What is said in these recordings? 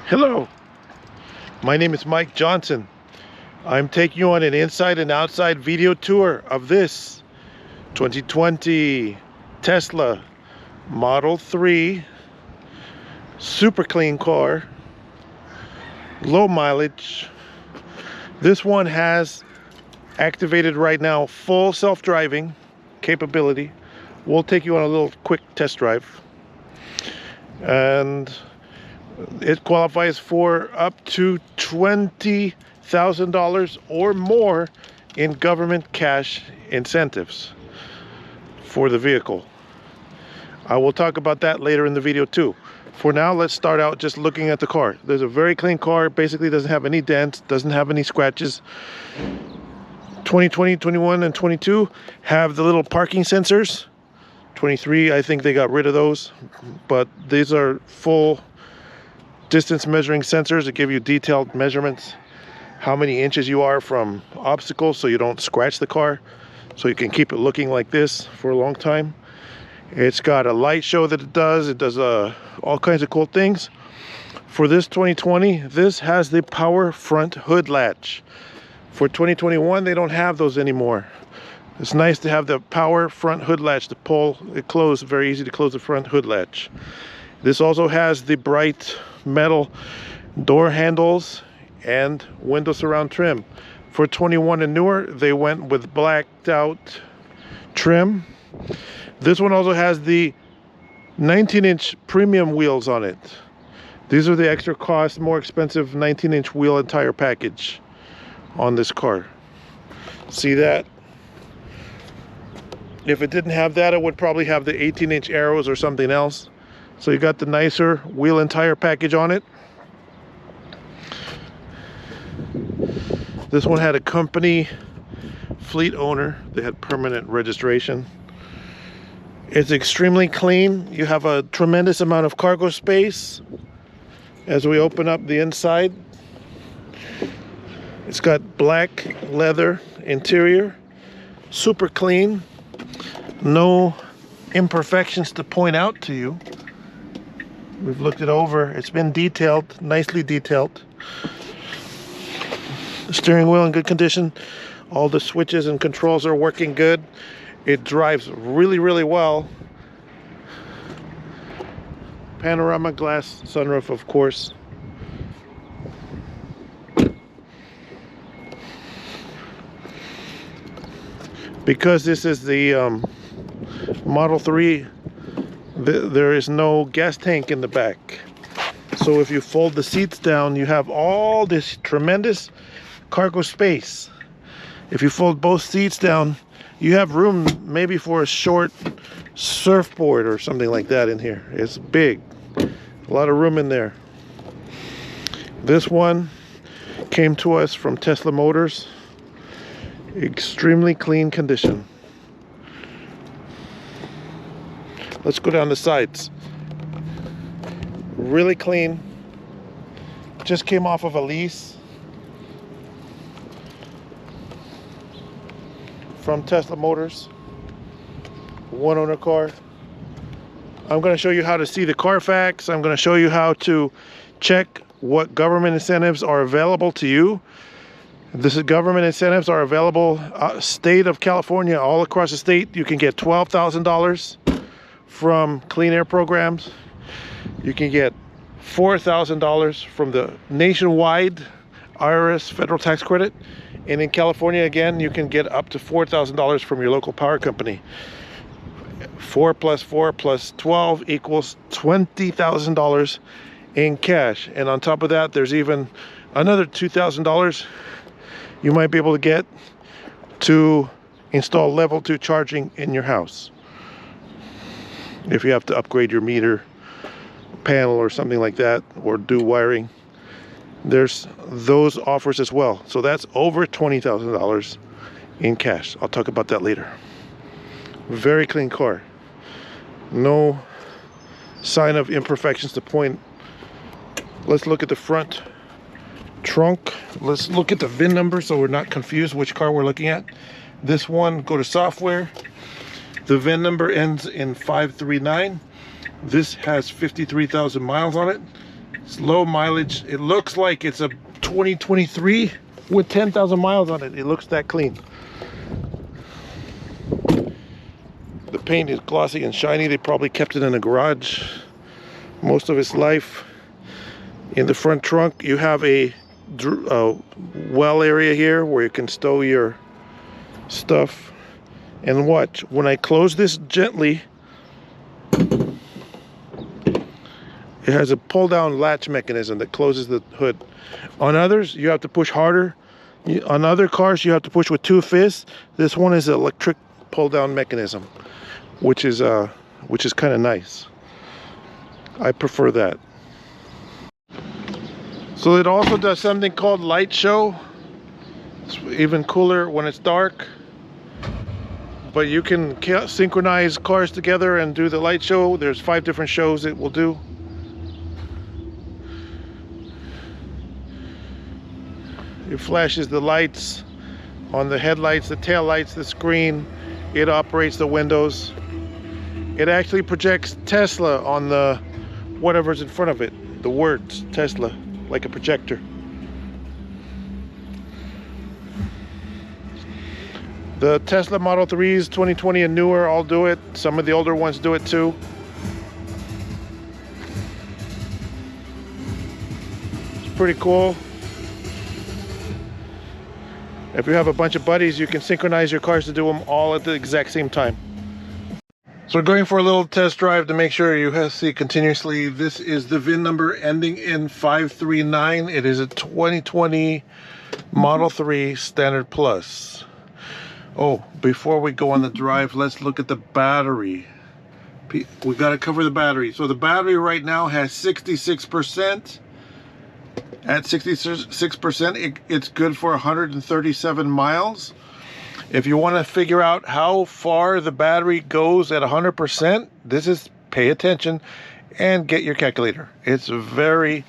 Hello, my name is Mike Johnson. I'm taking you on an inside and outside video tour of this 2020 Tesla Model 3 super clean car, low mileage. This one has activated right now full self-driving capability. We'll take you on a little quick test drive, and it qualifies for up to $20,000 or more in government cash incentives for the vehicle. I will talk about that later in the video too. For now, let's start out just looking at the car. There's a very clean car, basically doesn't have any dents, doesn't have any scratches. 2020, 21, and 22 have the little parking sensors. 23, I think they got rid of those, but these are full distance measuring sensors that give you detailed measurements, how many inches you are from obstacles so you don't scratch the car, so you can keep it looking like this for a long time. It's got a light show that it does all kinds of cool things. For this 2020, this has the power front hood latch. For 2021, they don't have those anymore. It's nice to have the power front hood latch to pull it closed. Very easy to close the front hood latch. This also has the bright metal door handles and window surround trim. For 21 and newer, they went with blacked out trim. This one also has the 19-inch premium wheels on it. These are the extra cost, more expensive 19-inch wheel and tire package on this car. See that? If it didn't have that, it would probably have the 18-inch arrows or something else. So you got the nicer wheel and tire package on it. This one had a company fleet owner. They had permanent registration. It's extremely clean. You have a tremendous amount of cargo space as we open up the inside. It's got black leather interior, super clean. No imperfections to point out to you. We've looked it over. It's been detailed, nicely detailed. The steering wheel in good condition. All the switches and controls are working good. It drives really, really well. Panorama glass sunroof, of course. Because this is the Model 3, there is no gas tank in the back. So if you fold the seats down, you have all this tremendous cargo space. If you fold both seats down, you have room maybe for a short surfboard or something like that in here. It's big. A lot of room in there. This one came to us from Tesla Motors. Extremely clean condition. Let's go down the sides. Really clean. Just came off of a lease from Tesla Motors. One owner car. I'm going to show you how to see the Carfax. I'm going to show you how to check what government incentives are available to you. This is government incentives are available state of California, all across the state. You can get $12,000 from clean air programs. You can get $4,000 from the nationwide IRS federal tax credit. And in California, again, you can get up to $4,000 from your local power company. 4 plus 4 plus 12 equals $20,000 in cash. And on top of that, there's even another $2,000 you might be able to get to install level 2 charging in your house. If you have to upgrade your meter panel or something like that, or do wiring, there's those offers as well. So that's over $20,000 in cash. I'll talk about that later. Very clean car. No sign of imperfections to point. Let's look at the front trunk. Let's look at the VIN number so we're not confused which car we're looking at. This one, go to software. The VIN number ends in 539. This has 53,000 miles on it. It's low mileage. It looks like it's a 2023 with 10,000 miles on it. It looks that clean. The paint is glossy and shiny. They probably kept it in a garage most of its life. In the front trunk, you have a well area here where you can stow your stuff. And watch, when I close this gently, it has a pull down latch mechanism that closes the hood. On others, you have to push harder. On other cars, you have to push with 2 fists. This one is an electric pull down mechanism, which is kind of nice. I prefer that. So it also does something called light show. It's even cooler when it's dark. But you can synchronize cars together and do the light show. There's 5 different shows it will do. It flashes the lights on the headlights, the tail lights, the screen. It operates the windows. It actually projects Tesla on the whatever's in front of it. The words Tesla, like a projector. The Tesla Model 3s, 2020 and newer, all do it. Some of the older ones do it too. It's pretty cool. If you have a bunch of buddies, you can synchronize your cars to do them all at the exact same time. So we're going for a little test drive to make sure you see continuously. This is the VIN number ending in 539. It is a 2020 Model 3 Standard Plus. Oh, before we go on the drive, let's look at the battery. We got to cover the battery. So the battery right now has 66%. At 66%, it's good for 137 miles. If you want to figure out how far the battery goes at 100%, pay attention and get your calculator. It's very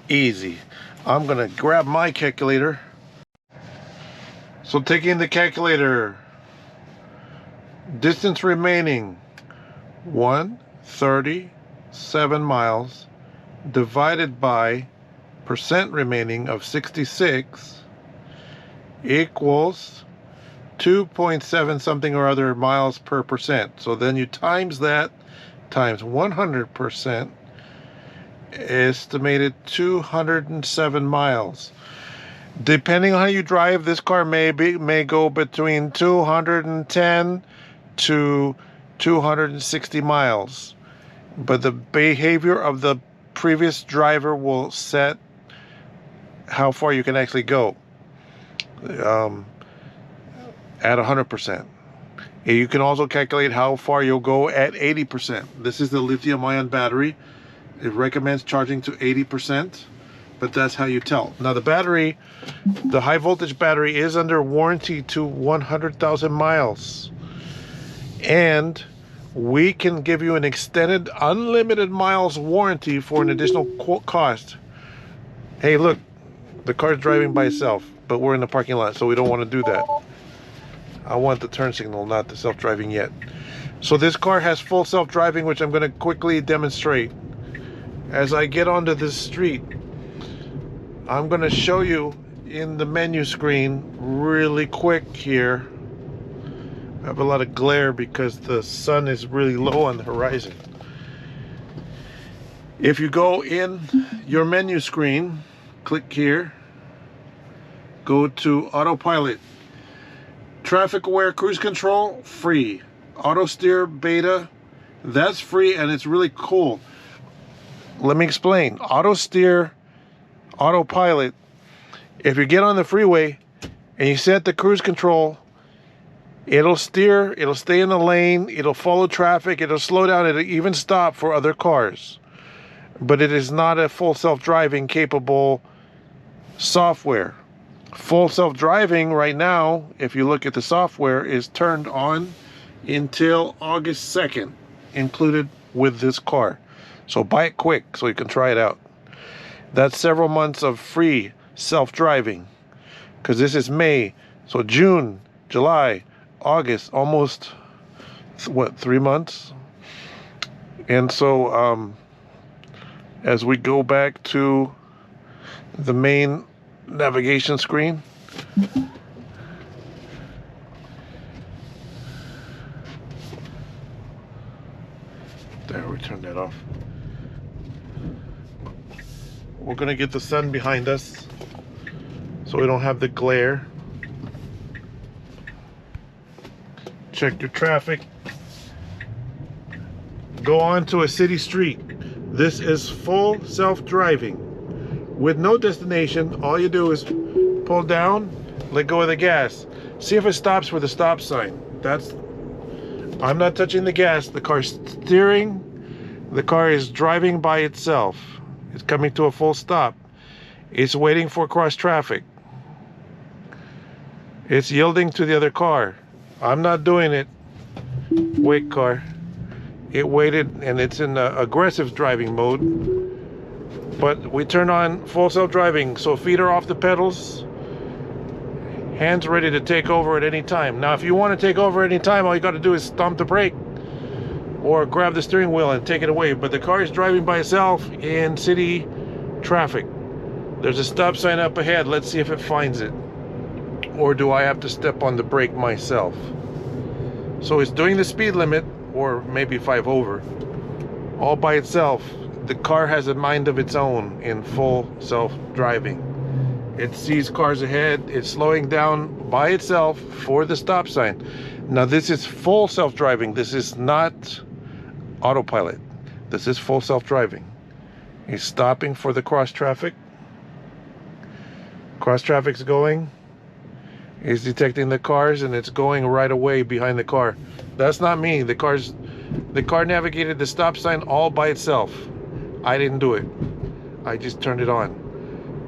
easy. I'm going to grab my calculator. So taking the calculator, distance remaining 137 miles divided by percent remaining of 66 equals 2.7 something or other miles per percent. So then you times that times 100%, estimated 207 miles. Depending on how you drive, this car may go between 210 to 260 miles. But the behavior of the previous driver will set how far you can actually go at 100%. You can also calculate how far you'll go at 80%. This is the lithium-ion battery. It recommends charging to 80%, but that's how you tell. Now the battery, the high voltage battery, is under warranty to 100,000 miles. And we can give you an extended unlimited miles warranty for an additional cost. Hey, look, the car's driving by itself, but we're in the parking lot, so we don't want to do that. I want the turn signal, not the self-driving yet. So this car has full self-driving, which I'm going to quickly demonstrate. As I get onto this street, I'm going to show you in the menu screen really quick here. I have a lot of glare because the sun is really low on the horizon. If you go in your menu screen, click here, go to autopilot. Traffic aware cruise control, free. Auto steer beta, that's free and it's really cool. Let me explain. Auto steer, autopilot, if you get on the freeway and you set the cruise control, it'll steer, it'll stay in the lane, it'll follow traffic, it'll slow down, it'll even stop for other cars. But it is not a full self-driving capable software. Full self-driving right now, if you look at the software, is turned on until August 2nd, included with this car. So buy it quick so you can try it out. That's several months of free self-driving, because this is May. So June, July, August, almost, what, 3 months? And so as we go back to the main navigation screen. There, we turned that off. We're gonna get the sun behind us so we don't have the glare. Check your traffic. Go on to a city street. This is full self-driving with no destination. All you do is pull down, let go of the gas. See if it stops for the stop sign. I'm not touching the gas. The car's steering. The car is driving by itself. It's coming to a full stop. It's waiting for cross traffic. It's yielding to the other car. I'm not doing it. Wait, car. It waited, and it's in aggressive driving mode. But we turn on full self-driving, so feet are off the pedals. Hands ready to take over at any time. Now, if you want to take over at any time, all you got to do is stomp the brake or grab the steering wheel and take it away. But the car is driving by itself in city traffic. There's a stop sign up ahead. Let's see if it finds it. Or do I have to step on the brake myself? So it's doing the speed limit, or maybe 5 over, all by itself. The car has a mind of its own in full self-driving. It sees cars ahead. It's slowing down by itself for the stop sign. Now this is full self-driving. This is not autopilot. This is full self-driving. He's stopping for the cross traffic. Cross traffic's going. He's detecting the cars, and it's going right away behind the car. That's not me. The car navigated the stop sign all by itself. I didn't do it. I just turned it on.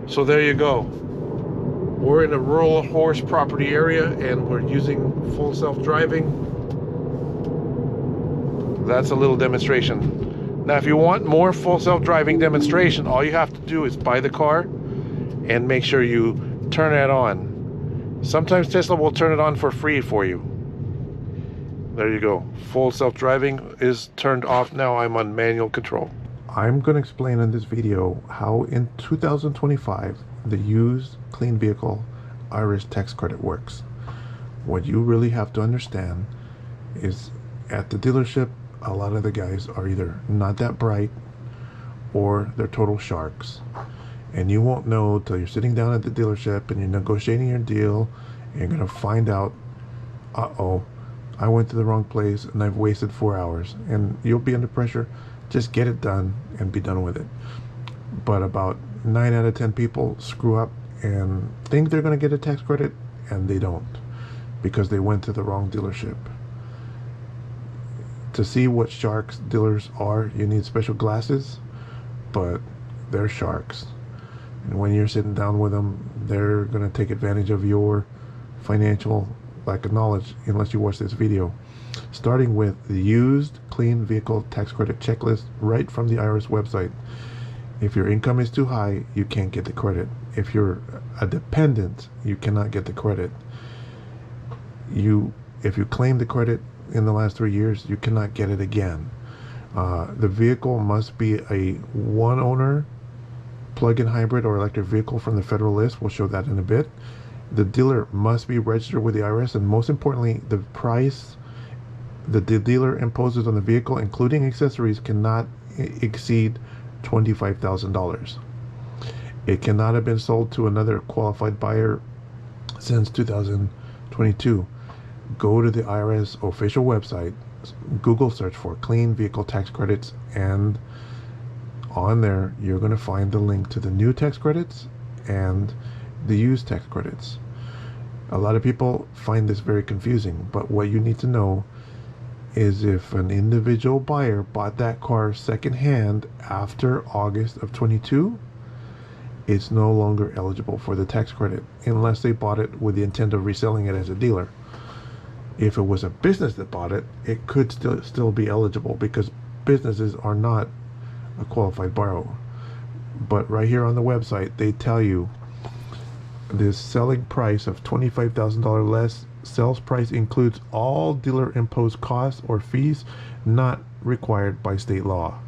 So there you go. We're in a rural horse property area, and we're using full self-driving. That's a little demonstration. Now, if you want more full self-driving demonstration, all you have to do is buy the car and make sure you turn it on. Sometimes Tesla will turn it on for free for you. There you go. Full self-driving is turned off now. I'm on manual control. I'm going to explain in this video how in 2025 the used clean vehicle IRS tax credit works. What you really have to understand is at the dealership, a lot of the guys are either not that bright or they're total sharks. And you won't know till you're sitting down at the dealership and you're negotiating your deal, and you're going to find out, uh-oh, I went to the wrong place and I've wasted 4 hours. And you'll be under pressure. Just get it done and be done with it. But about 9 out of 10 people screw up and think they're going to get a tax credit, and they don't, because they went to the wrong dealership. To see what sharks dealers are, you need special glasses, but they're sharks. And when you're sitting down with them, they're going to take advantage of your financial lack of knowledge unless you watch this video. Starting with the used clean vehicle tax credit checklist right from the IRS website. If your income is too high, you can't get the credit. If you're a dependent, you cannot get the credit. If you claim the credit in the last 3 years, you cannot get it again. The vehicle must be a one-owner plug-in hybrid or electric vehicle from the federal list. We'll show that in a bit. The dealer must be registered with the IRS, and most importantly, the price that the dealer imposes on the vehicle, including accessories, cannot exceed $25,000. It cannot have been sold to another qualified buyer since 2022. Go to the IRS official website, Google search for clean vehicle tax credits, and on there you're going to find the link to the new tax credits and the used tax credits. A lot of people find this very confusing, but what you need to know is if an individual buyer bought that car secondhand after August of 22, it's no longer eligible for the tax credit unless they bought it with the intent of reselling it as a dealer. If it was a business that bought it, it could still be eligible, because businesses are not a qualified borrower. But right here on the website, they tell you this selling price of $25,000 less. Sales price includes all dealer imposed costs or fees not required by state law.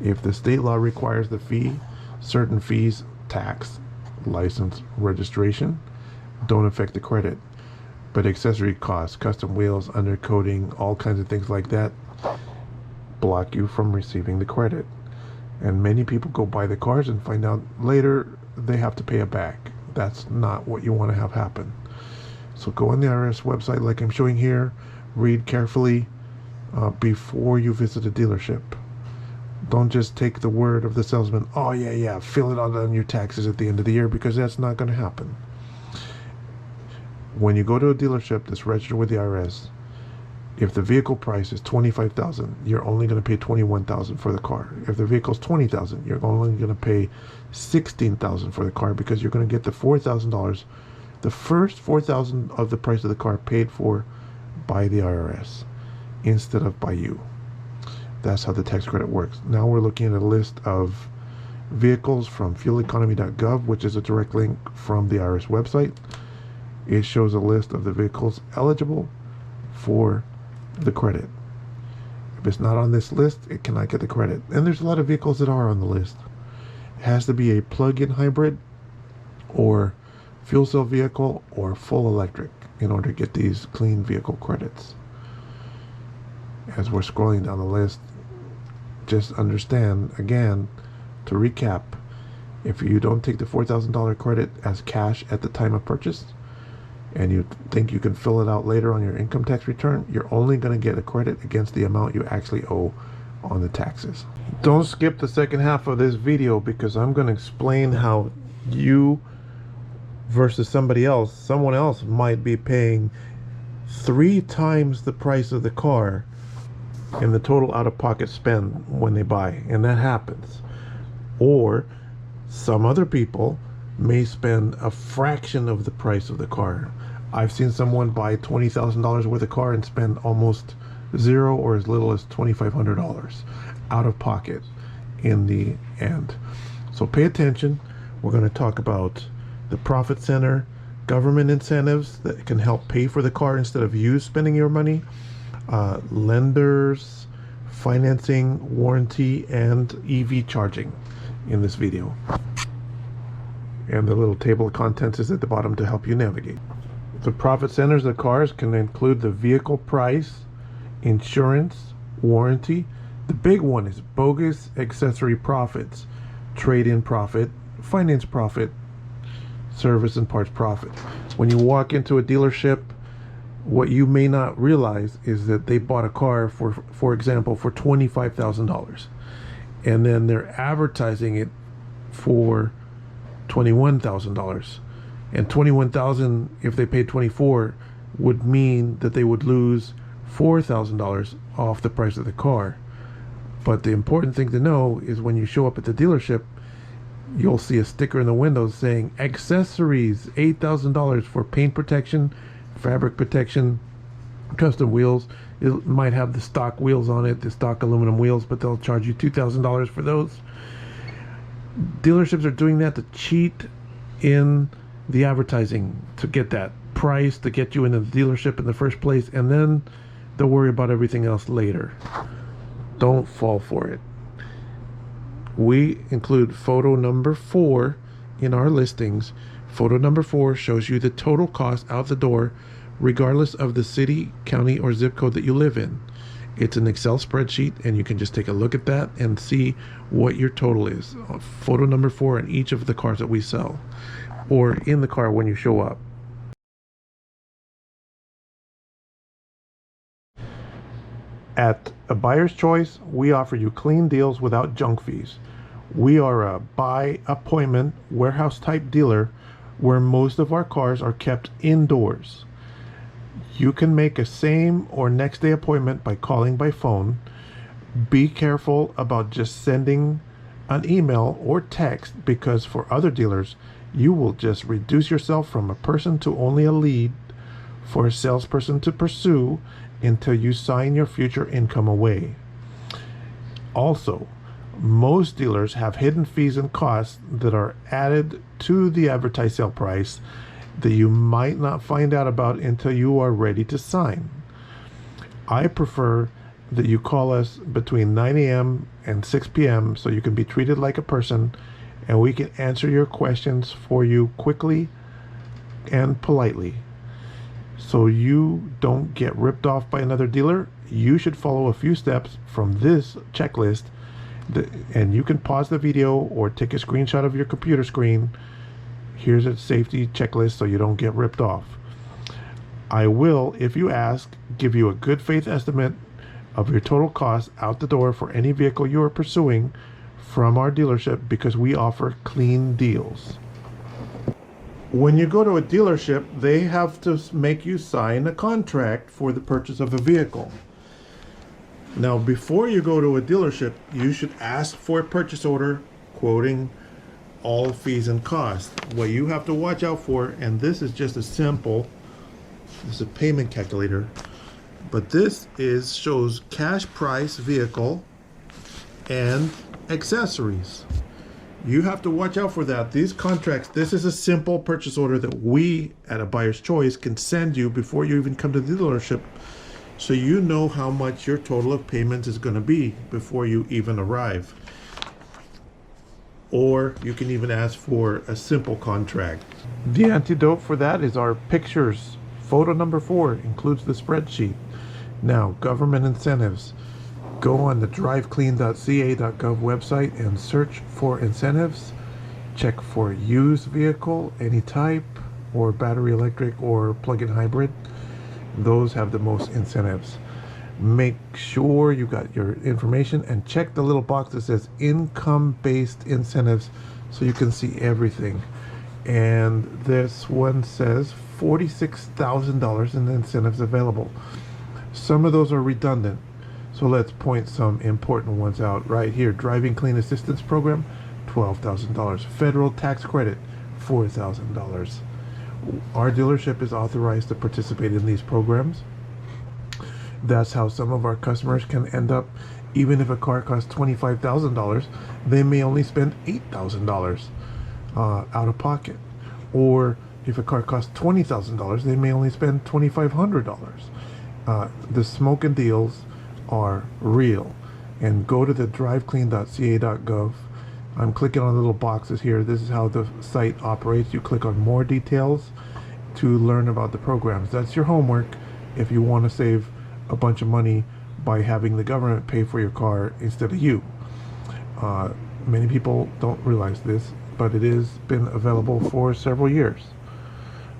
If the state law requires the fee, certain fees, tax, license, registration, don't affect the credit. But accessory costs, custom wheels, undercoating, all kinds of things like that, block you from receiving the credit. And many people go buy the cars and find out later they have to pay it back. That's not what you want to have happen. So go on the IRS website like I'm showing here, read carefully before you visit a dealership. Don't just take the word of the salesman, oh yeah, fill it out on your taxes at the end of the year, because that's not going to happen. When you go to a dealership that's registered with the IRS, if the vehicle price is $25,000, you're only going to pay $21,000 for the car. If the vehicle's $20,000, you're only going to pay $16,000 for the car, because you're going to get the $4,000, the first $4,000 of the price of the car paid for by the IRS instead of by you. That's how the tax credit works. Now we're looking at a list of vehicles from fueleconomy.gov, which is a direct link from the IRS website. It shows a list of the vehicles eligible for the credit. If it's not on this list, it cannot get the credit. And there's a lot of vehicles that are on the list. It has to be a plug-in hybrid or fuel cell vehicle or full electric in order to get these clean vehicle credits. As we're scrolling down the list, just understand, again, to recap, if you don't take the $4,000 credit as cash at the time of purchase, and you think you can fill it out later on your income tax return, you're only going to get a credit against the amount you actually owe on the taxes. Don't skip the second half of this video, because I'm going to explain how you versus someone else might be paying 3 times the price of the car in the total out-of-pocket spend when they buy, and that happens. Or some other people may spend a fraction of the price of the car. I've seen someone buy $20,000 worth of car and spend almost zero or as little as $2,500 out of pocket in the end. So pay attention. We're going to talk about the profit center, government incentives that can help pay for the car instead of you spending your money, lenders, financing, warranty, and EV charging in this video. And the little table of contents is at the bottom to help you navigate. The profit centers of cars can include the vehicle price, insurance, warranty. The big one is bogus accessory profits, trade-in profit, finance profit, service and parts profit. When you walk into a dealership, what you may not realize is that they bought a car for example, for $25,000, and then they're advertising it for $21,000. And $21,000, if they paid $24,000, would mean that they would lose $4,000 off the price of the car. But the important thing to know is when you show up at the dealership, you'll see a sticker in the window saying accessories, $8,000 for paint protection, fabric protection, custom wheels. It might have the stock wheels on it, the stock aluminum wheels, but they'll charge you $2,000 for those. Dealerships are doing that to cheat in the advertising, to get that price, to get you into the dealership in the first place, and then they'll worry about everything else later. Don't fall for it. We include photo number 4 in our listings. Photo number 4 shows you the total cost out the door, regardless of the city, county, or zip code that you live in. It's an Excel spreadsheet, and you can just take a look at that and see what your total is. Photo number 4 in each of the cars that we sell, or in the car when you show up. At A Buyer's Choice, we offer you clean deals without junk fees. We are a by appointment warehouse type dealer where most of our cars are kept indoors. You can make a same or next day appointment by calling by phone. Be careful about just sending an email or text, because for other dealers, you will just reduce yourself from a person to only a lead for a salesperson to pursue until you sign your future income away. Also, most dealers have hidden fees and costs that are added to the advertised sale price that you might not find out about until you are ready to sign. I prefer that you call us between 9 a.m. and 6 p.m. so you can be treated like a person and we can answer your questions for you quickly and politely. So you don't get ripped off by another dealer, you should follow a few steps from this checklist, and you can pause the video or take a screenshot of your computer screen. Here's a safety checklist so you don't get ripped off. I will, if you ask, give you a good faith estimate of your total cost out the door for any vehicle you are pursuing from our dealership because we offer clean deals. When you go to a dealership, they have to make you sign a contract for the purchase of a vehicle. Now, before you go to a dealership, you should ask for a purchase order quoting all fees and costs. What you have to watch out for, and this is just a simple, this is a payment calculator, but this shows cash price vehicle and accessories. You have to watch out for that. These contracts, this is a simple purchase order that we at A Buyer's Choice can send you before you even come to the dealership, so you know how much your total of payments is going to be before you even arrive. Or you can even ask for a simple contract. The antidote for that is our pictures. Photo number 4 includes the spreadsheet. Now, government incentives. Go on the driveclean.ca.gov website and search for incentives. Check for used vehicle, any type, or battery electric or plug-in hybrid. Those have the most incentives. Make sure you got your information and check the little box that says income-based incentives so you can see everything. And this one says $46,000 in incentives available. Some of those are redundant. So let's point some important ones out right here. Driving Clean Assistance Program, $12,000. Federal tax credit, $4,000. Our dealership is authorized to participate in these programs. That's how some of our customers can end up, even if a car costs $25,000, they may only spend $8,000 out of pocket. Or if a car costs $20,000, they may only spend $2,500. The smoke and deals are real. And go to the driveclean.ca.gov. I'm clicking on the little boxes here. This is how the site operates. You click on more details to learn about the programs. That's your homework if you want to save a bunch of money by having the government pay for your car instead of you. Many people don't realize this, but it has been available for several years.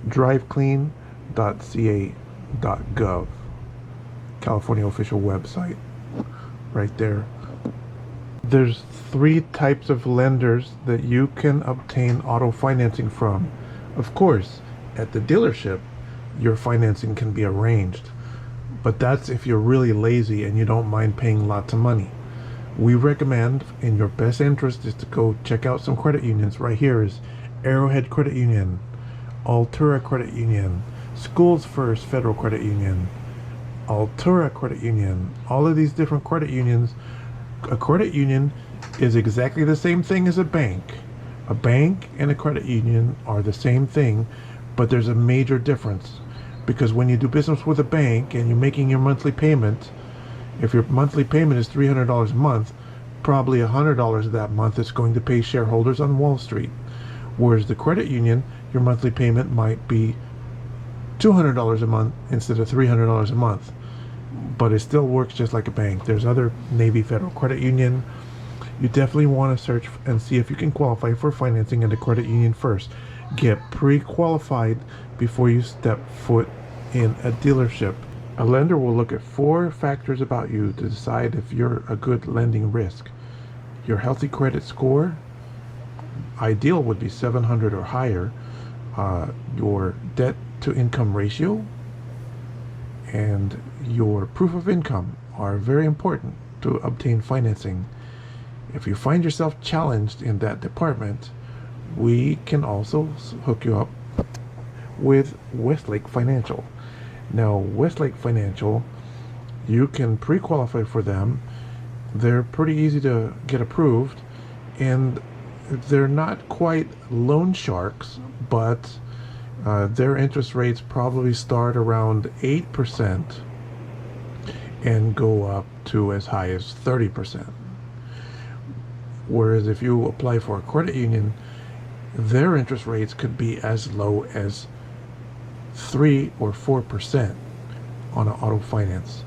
driveclean.ca.gov, California official website, right there. There's 3 types of lenders that you can obtain auto financing from. Of course, at the dealership, your financing can be arranged, but that's if you're really lazy and you don't mind paying lots of money. We recommend, in your best interest, is to go check out some credit unions. Right here is Arrowhead Credit Union, Altura Credit Union, Schools First Federal Credit Union, Altura Credit Union, all of these different credit unions. A credit union is exactly the same thing as a bank. A bank and a credit union are the same thing, but there's a major difference. Because when you do business with a bank and you're making your monthly payment, if your monthly payment is $300 a month, probably $100 of that month is going to pay shareholders on Wall Street. Whereas the credit union, your monthly payment might be $200 a month instead of $300 a month. But it still works just like a bank. There's other Navy Federal Credit Union. You definitely want to search and see if you can qualify for financing at a credit union first. Get pre-qualified before you step foot in a dealership. A lender will look at 4 factors about you to decide if you're a good lending risk. Your healthy credit score, ideal would be 700 or higher. Your debt to income ratio and your proof of income are very important to obtain financing. If you find yourself challenged in that department, we can also hook you up with Westlake Financial. Now, Westlake Financial, you can pre-qualify for them. They're pretty easy to get approved, and they're not quite loan sharks, but their interest rates probably start around 8%. and go up to as high as 30%. Whereas if you apply for a credit union, their interest rates could be as low as 3 or 4% on an auto finance.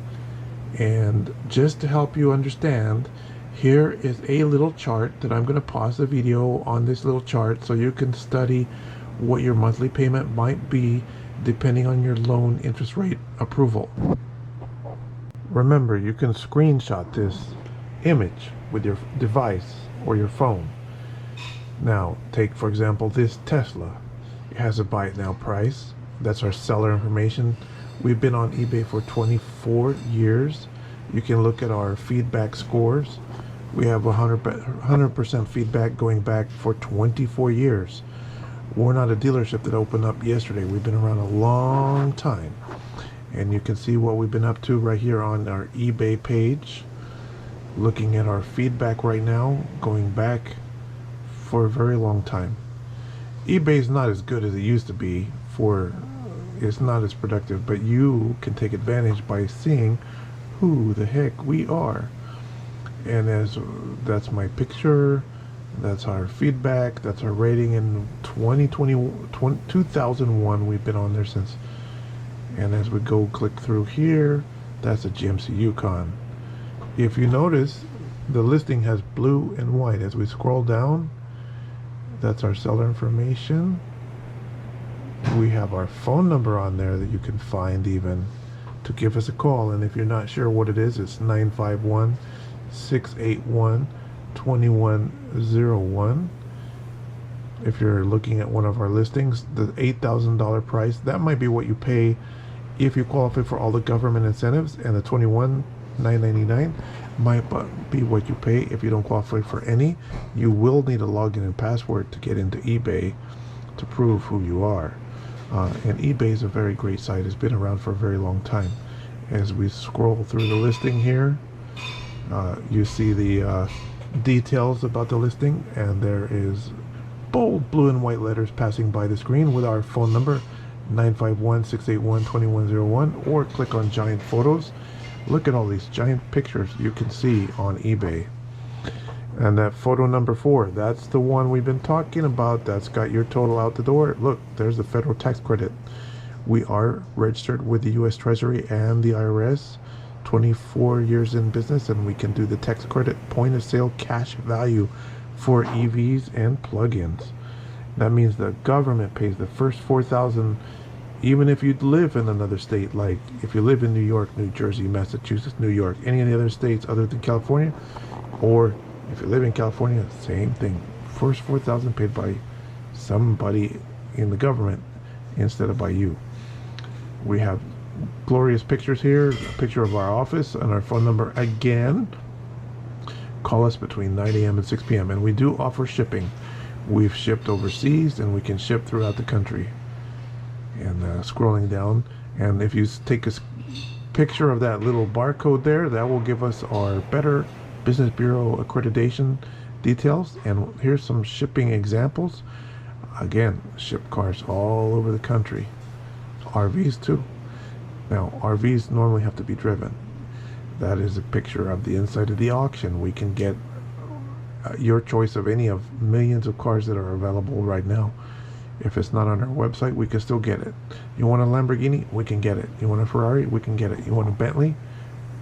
And just to help you understand, here is a little chart that I'm going to pause the video on this little chart so you can study what your monthly payment might be depending on your loan interest rate approval. Remember, you can screenshot this image with your device or your phone. Now, take for example this Tesla. It has a buy it now price. That's our seller information. We've been on eBay for 24 years. You can look at our feedback scores. We have 100% feedback going back for 24 years. We're not a dealership that opened up yesterday. We've been around a long time. And you can see what we've been up to right here on our eBay page. Looking at our feedback right now, going back for a very long time. eBay is not as good as it used to be. It's not as productive, but you can take advantage by seeing who the heck we are. And that's my picture, that's our feedback, that's our rating in 2001. We've been on there since. And as we go click through here, that's a GMC Yukon. If you notice, the listing has blue and white. As we scroll down, that's our seller information. We have our phone number on there that you can find even to give us a call. And if you're not sure what it is, it's 951-681-2101. If you're looking at one of our listings, the $8,000 price, that might be what you pay if you qualify for all the government incentives, and the $21,999 might be what you pay if you don't qualify for any. You will need a login and password to get into eBay to prove who you are. And eBay is a very great site. It's been around for a very long time. As we scroll through the listing here, you see the details about the listing, and there is bold blue and white letters passing by the screen with our phone number, 951-681-2101, or click on giant photos. Look at all these giant pictures you can see on eBay. And that photo number 4, that's the one we've been talking about. That's got your total out the door. Look, there's the federal tax credit. We are registered with the U.S. Treasury and the IRS, 24 years in business, and we can do the tax credit point of sale cash value for EVs and plug-ins. That means the government pays the first $4,000, even if you live in another state. Like if you live in New York, New Jersey, Massachusetts, New York, any of the other states other than California, or if you live in California, same thing. First $4,000 paid by somebody in the government instead of by you. We have glorious pictures here, a picture of our office and our phone number again. Call us between 9 a.m. and 6 p.m. and we do offer shipping. We've shipped overseas and we can ship throughout the country. And scrolling down, and if you take a picture of that little barcode there, that will give us our Better Business Bureau accreditation details. And here's some shipping examples. Again, ship cars all over the country. RVs too. Now, RVs normally have to be driven. That is a picture of the inside of the auction. We can get your choice of any of millions of cars that are available right now. If it's not on our website, we can still get it. You want a Lamborghini? We can get it. You want a Ferrari? We can get it. You want a Bentley?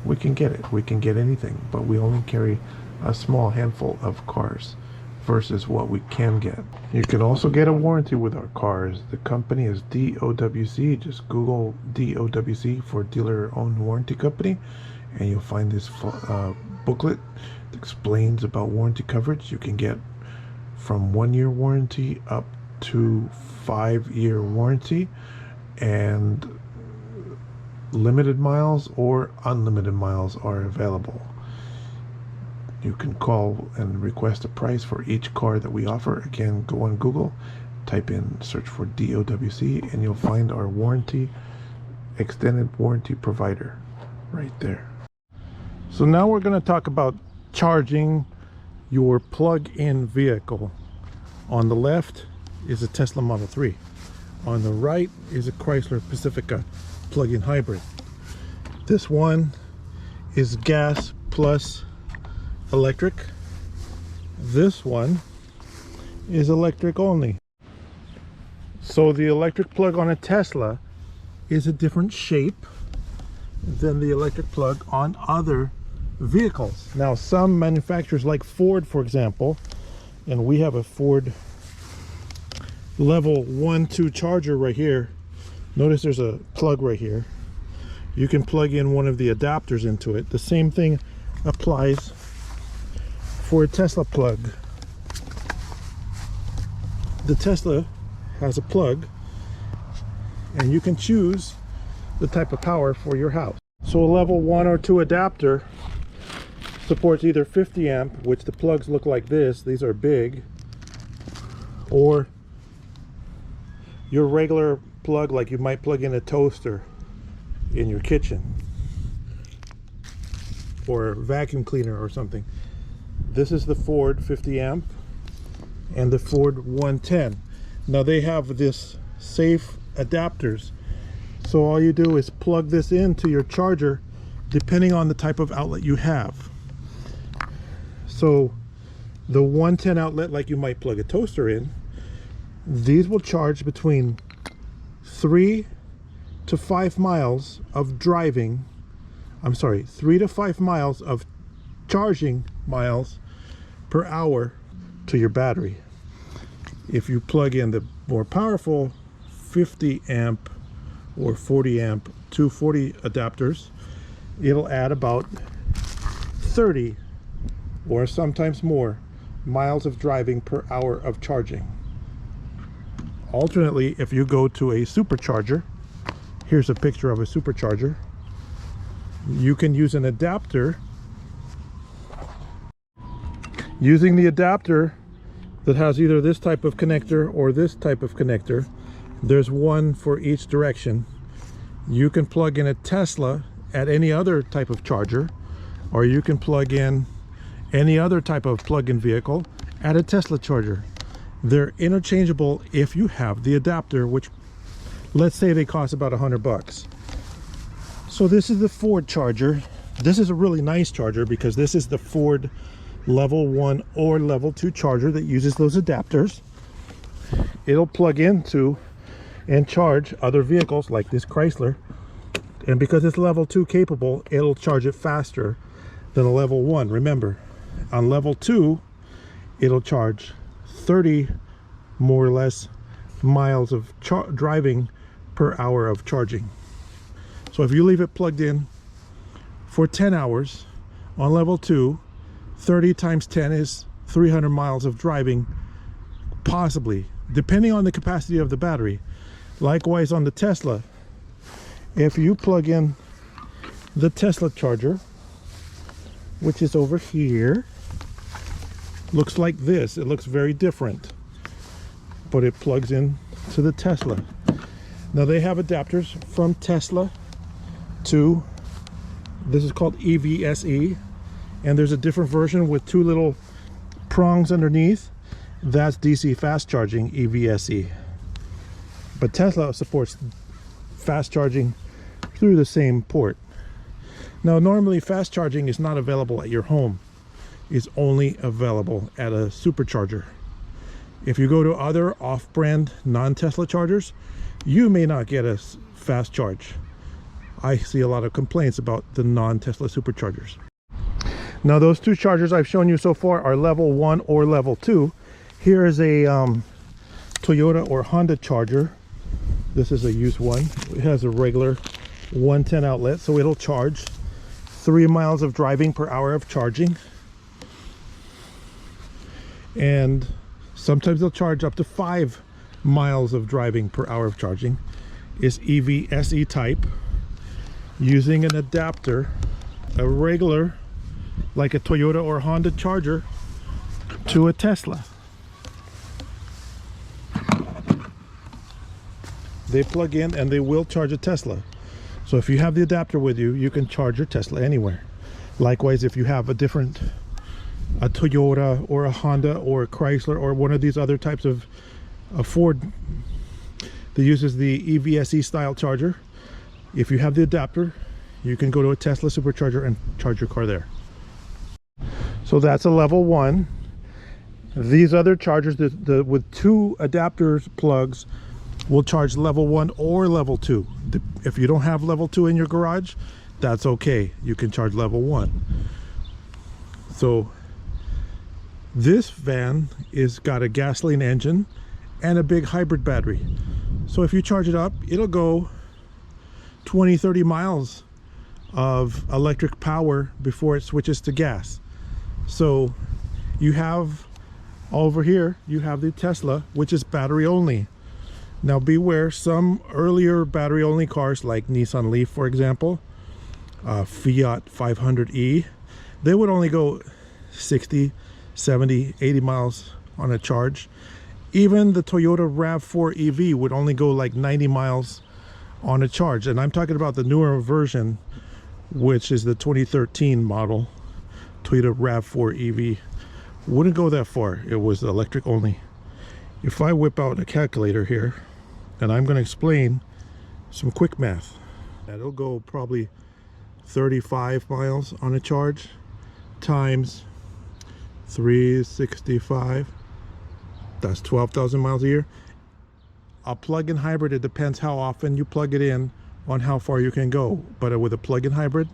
We can get it. We can get anything, but we only carry a small handful of cars versus what we can get. You can also get a warranty with our cars. The company is DOWC. Just Google DOWC for Dealer Owned Warranty Company, and you'll find this booklet that explains about warranty coverage. You can get from 1-year warranty up to 5-year warranty, and limited miles or unlimited miles are available. You can call and request a price for each car that we offer. Again, go on Google, type in, search for DOWC, and you'll find our warranty, extended warranty provider right there. So now we're going to talk about charging your plug-in vehicle. On the left is a Tesla Model 3. On the right is a Chrysler Pacifica plug-in hybrid. This one is gas plus electric. This one is electric only. So the electric plug on a Tesla is a different shape than the electric plug on other vehicles. Now some manufacturers like Ford, for example, and we have a Ford level 1-2 charger right here. Notice there's a plug right here. You can plug in one of the adapters into it. The same thing applies for a Tesla plug. The Tesla has a plug, and you can choose the type of power for your house. So a level 1 or 2 adapter supports either 50 amp, which the plugs look like this, these are big, or your regular plug like you might plug in a toaster in your kitchen or a vacuum cleaner or something. This is the Ford 50 amp and the Ford 110. Now they have this safe adapters, so all you do is plug this into your charger depending on the type of outlet you have. So the 110 outlet, like you might plug a toaster in, these will charge between 3 to 5 miles of driving. I'm sorry, 3 to 5 miles of charging miles per hour to your battery. If you plug in the more powerful 50 amp or 40 amp 240 adapters, it'll add about 30 or sometimes more miles of driving per hour of charging. Alternately, if you go to a supercharger, here's a picture of a supercharger, you can use an adapter. Using the adapter that has either this type of connector or this type of connector, there's one for each direction. You can plug in a Tesla at any other type of charger, or you can plug in any other type of plug-in vehicle at a Tesla charger. They're interchangeable if you have the adapter, which let's say they cost about $100. So this is the Ford charger. This is a really nice charger because this is the Ford level 1 or level 2 charger that uses those adapters. It'll plug into and charge other vehicles like this Chrysler, and because it's level 2 capable, it'll charge it faster than a level 1. Remember, on level 2 it'll charge 30 more or less miles of driving per hour of charging. So if you leave it plugged in for 10 hours on level 2, 30 times 10 is 300 miles of driving, possibly, depending on the capacity of the battery. Likewise on the Tesla, if you plug in the Tesla charger, which is over here, looks like this. It looks very different, but it plugs in to the Tesla. Now they have adapters from Tesla to, this is called EVSE, and there's a different version with 2 little prongs underneath. That's DC fast charging, EVSE. But Tesla supports fast charging through the same port. Now normally fast charging is not available at your home. It's only available at a supercharger. If you go to other off-brand non-Tesla chargers, you may not get a fast charge. I see a lot of complaints about the non-Tesla superchargers. Now those 2 chargers I've shown you so far are level 1 or level 2. Here is a Toyota or Honda charger. This is a used one. It has a regular 110 outlet, so it'll charge 3 miles of driving per hour of charging. And sometimes they'll charge up to 5 miles of driving per hour of charging. Is EVSE type, using an adapter, a regular, like a Toyota or Honda charger, to a Tesla. They plug in and they will charge a Tesla. So if you have the adapter with you, you can charge your Tesla anywhere. Likewise, if you have a Toyota or a Honda or a Chrysler or one of these other types of Ford that uses the EVSE style charger, if you have the adapter, you can go to a Tesla supercharger and charge your car there. So that's a level 1. These other chargers, with 2 adapters plugs, will charge level 1 or level 2. If you don't have level 2 in your garage, that's okay. You can charge level 1. So this van is got a gasoline engine and a big hybrid battery. So if you charge it up, it'll go 20-30 miles of electric power before it switches to gas. So you have over here, you have the Tesla, which is battery only. Now beware, some earlier battery only cars like Nissan Leaf, for example, Fiat 500e, they would only go 60, 70, 80 miles on a charge. Even the Toyota RAV4 EV would only go like 90 miles on a charge. And I'm talking about the newer version, which is the 2013 model Toyota RAV4 EV. Wouldn't go that far. It was electric only. If I whip out a calculator here, and I'm going to explain some quick math, that'll go probably 35 miles on a charge times 365. That's 12,000 miles a year. A plug-in hybrid, it depends how often you plug it in on how far you can go. But with a plug-in hybrid,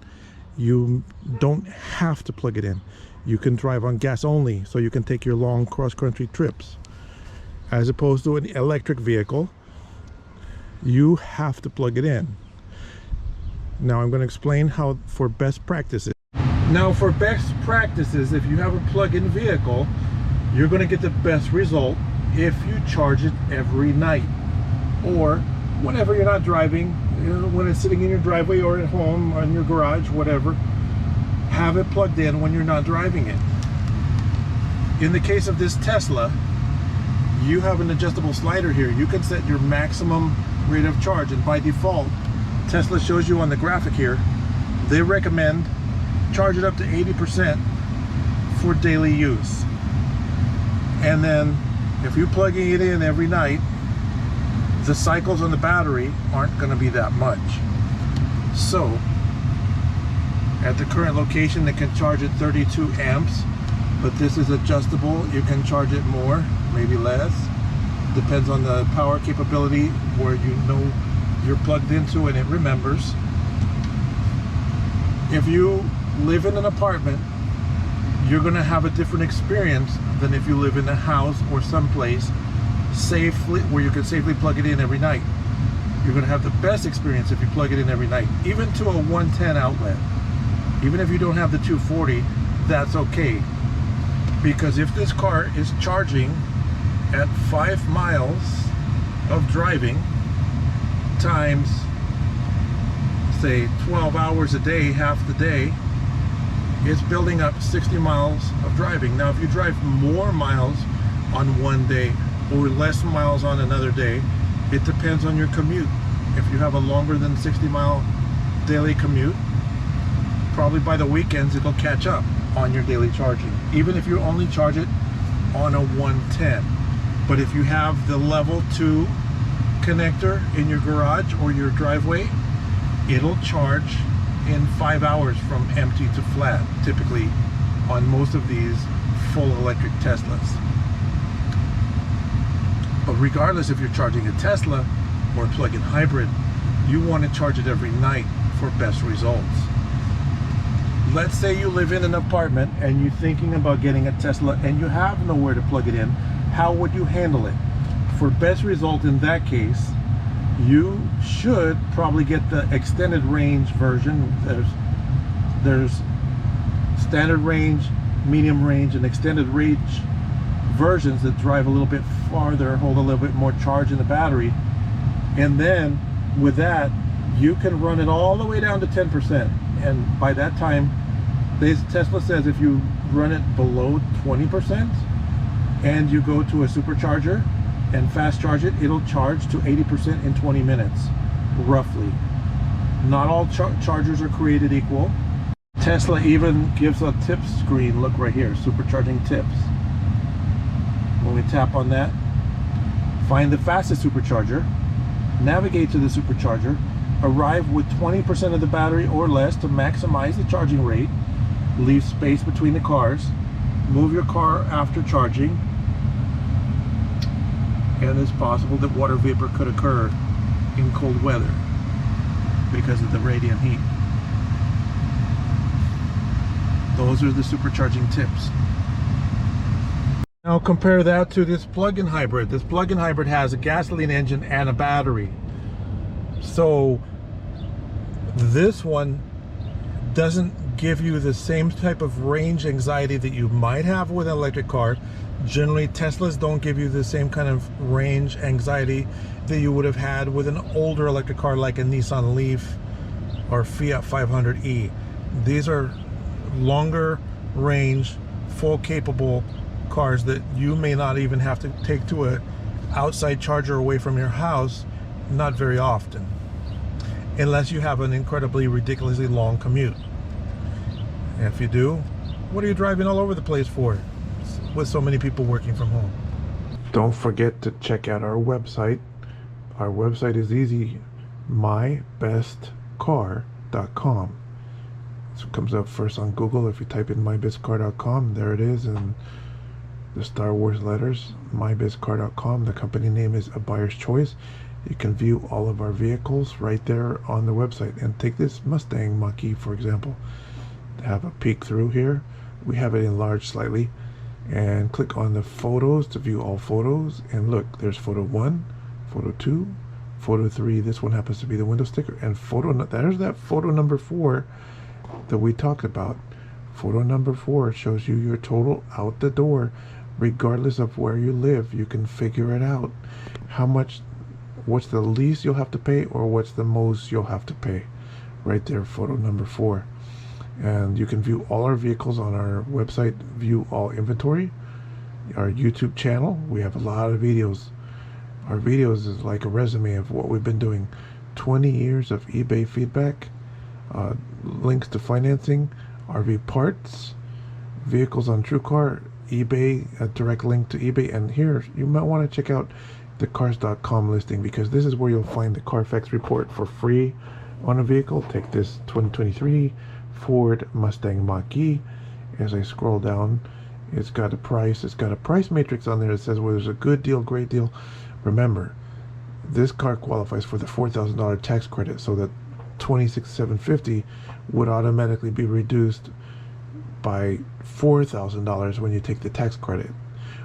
you don't have to plug it in. You can drive on gas only, so you can take your long cross-country trips. As opposed to an electric vehicle, you have to plug it in. Now I'm going to explain how for best practices. Now for best practices, if you have a plug-in vehicle, you're going to get the best result if you charge it every night, or whenever you're not driving, when it's sitting in your driveway or at home or in your garage, whatever. Have it plugged in when you're not driving it. In the case of this Tesla, you have an adjustable slider here. You can set your maximum rate of charge, and by default, Tesla shows you on the graphic here, they recommend charge it up to 80% for daily use. And then if you're plugging it in every night, the cycles on the battery aren't going to be that much. So at the current location, it can charge at 32 amps, but this is adjustable. You can charge it more, maybe less. Depends on the power capability where you know you're plugged into and it remembers. If you live in an apartment, you're going to have a different experience than if you live in a house or someplace safely where you can safely plug it in every night. You're going to have the best experience if you plug it in every night, even to a 110 outlet. Even if you don't have the 240, that's okay. Because if this car is charging at 5 miles of driving times, say 12 hours a day, half the day, it's building up 60 miles of driving. Now if you drive more miles on one day or less miles on another day, it depends on your commute. If you have a longer than 60-mile daily commute, probably by the weekends it'll catch up on your daily charging, even if you only charge it on a 110. But if you have the level 2 connector in your garage or your driveway, it'll charge in 5 hours from empty to flat, typically on most of these full electric Teslas. But regardless if you're charging a Tesla or a plug-in hybrid, you want to charge it every night for best results. Let's say you live in an apartment and you're thinking about getting a Tesla and you have nowhere to plug it in. How would you handle it? For best result in that case, you should probably get the extended range version. There's standard range, medium range, and extended range versions that drive a little bit farther, hold a little bit more charge in the battery. And then with that, you can run it all the way down to 10%. And by that time, Tesla says if you run it below 20% and you go to a supercharger and fast charge it, it'll charge to 80% in 20 minutes, roughly. Not all chargers are created equal. Tesla even gives a tips screen. Look right here, supercharging tips. When we tap on that, find the fastest supercharger, navigate to the supercharger, Arrive with 20% of the battery or less to maximize the charging rate. Leave space between the cars. Move your car after charging. And it's possible that water vapor could occur in cold weather because of the radiant heat. Those are the supercharging tips. Now compare that to this plug-in hybrid. This plug-in hybrid has a gasoline engine and a battery. So this one doesn't give you the same type of range anxiety that you might have with an electric car. Generally, Teslas don't give you the same kind of range anxiety that you would have had with an older electric car like a Nissan Leaf or Fiat 500e. These are longer range, full capable cars that you may not even have to take to a outside charger away from your house, not very often, unless you have an incredibly ridiculously long commute. And if you do, what are you driving all over the place for with so many people working from home? Don't forget to check out our website. Our website is easy, mybestcar.com. So it comes up first on Google. If you type in mybestcar.com, there it is, and the Star Wars letters, mybestcar.com. The company name is A Buyer's Choice. You can view all of our vehicles right there on the website. And take this Mustang Mach-E, for example. Have a peek through here. We have it enlarged slightly. And click on the photos to view all photos. And look, there's photo 1, photo 2, photo 3. This one happens to be the window sticker. And there's that photo number 4 that we talked about. Photo number 4 shows you your total out the door, regardless of where you live. You can figure it out. What's the least you'll have to pay, or what's the most you'll have to pay. Right there, photo number 4. And you can view all our vehicles on our website, view all inventory. Our YouTube channel, we have a lot of videos. Our videos is like a resume of what we've been doing. 20 years of eBay feedback, links to financing, RV parts, vehicles on TrueCar, eBay, a direct link to eBay. And here, you might want to check out the cars.com listing, because this is where you'll find the Carfax report for free on a vehicle. Take this 2023 Ford Mustang Mach-E. As I scroll down, it's got a price. It's got a price matrix on there that says whether there's a good deal, great deal. Remember, this car qualifies for the $4,000 tax credit, so that $26,750 would automatically be reduced by $4,000 when you take the tax credit,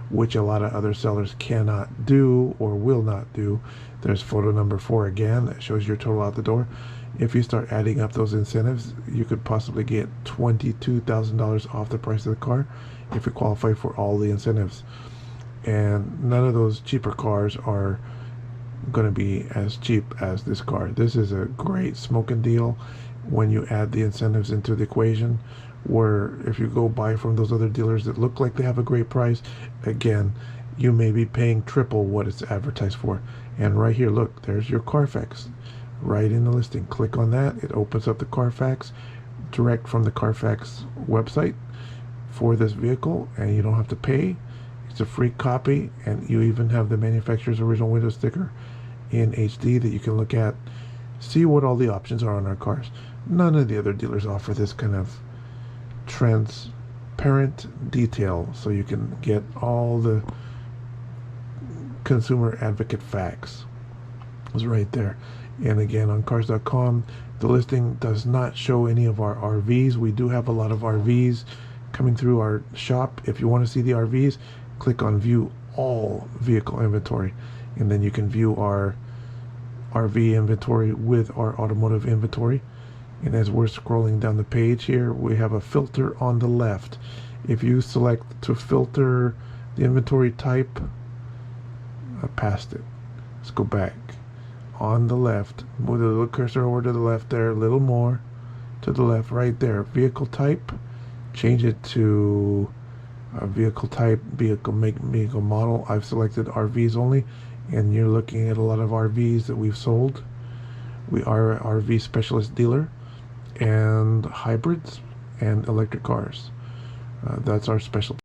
which a lot of other sellers cannot do or will not do. There's photo number 4 again that shows your total out the door. If you start adding up those incentives, you could possibly get $22,000 off the price of the car if you qualify for all the incentives. And none of those cheaper cars are going to be as cheap as this car. This is a great smoking deal when you add the incentives into the equation, where if you go buy from those other dealers that look like they have a great price, again, you may be paying triple what it's advertised for. And right here, look, there's your Carfax right in the listing. Click on that. It opens up the Carfax direct from the Carfax website for this vehicle, and you don't have to pay. It's a free copy, and you even have the manufacturer's original window sticker in HD that you can look at, see what all the options are on our cars. None of the other dealers offer this kind of transparent detail, so you can get all the consumer advocate facts. It's right there. And again, on cars.com, the listing does not show any of our RVs. We do have a lot of RVs coming through our shop. If you want to see the RVs, click on view all vehicle inventory, and then you can view our RV inventory with our automotive inventory. And as we're scrolling down the page here, we have a filter on the left. If you select to filter the inventory type, I passed it. Let's go back. On the left, move the little cursor over to the left there, a little more to the left, right there. Vehicle type, change it to vehicle type, vehicle make, vehicle model. I've selected RVs only, and you're looking at a lot of RVs that we've sold. We are an RV specialist dealer, and hybrids and electric cars. That's our specialty.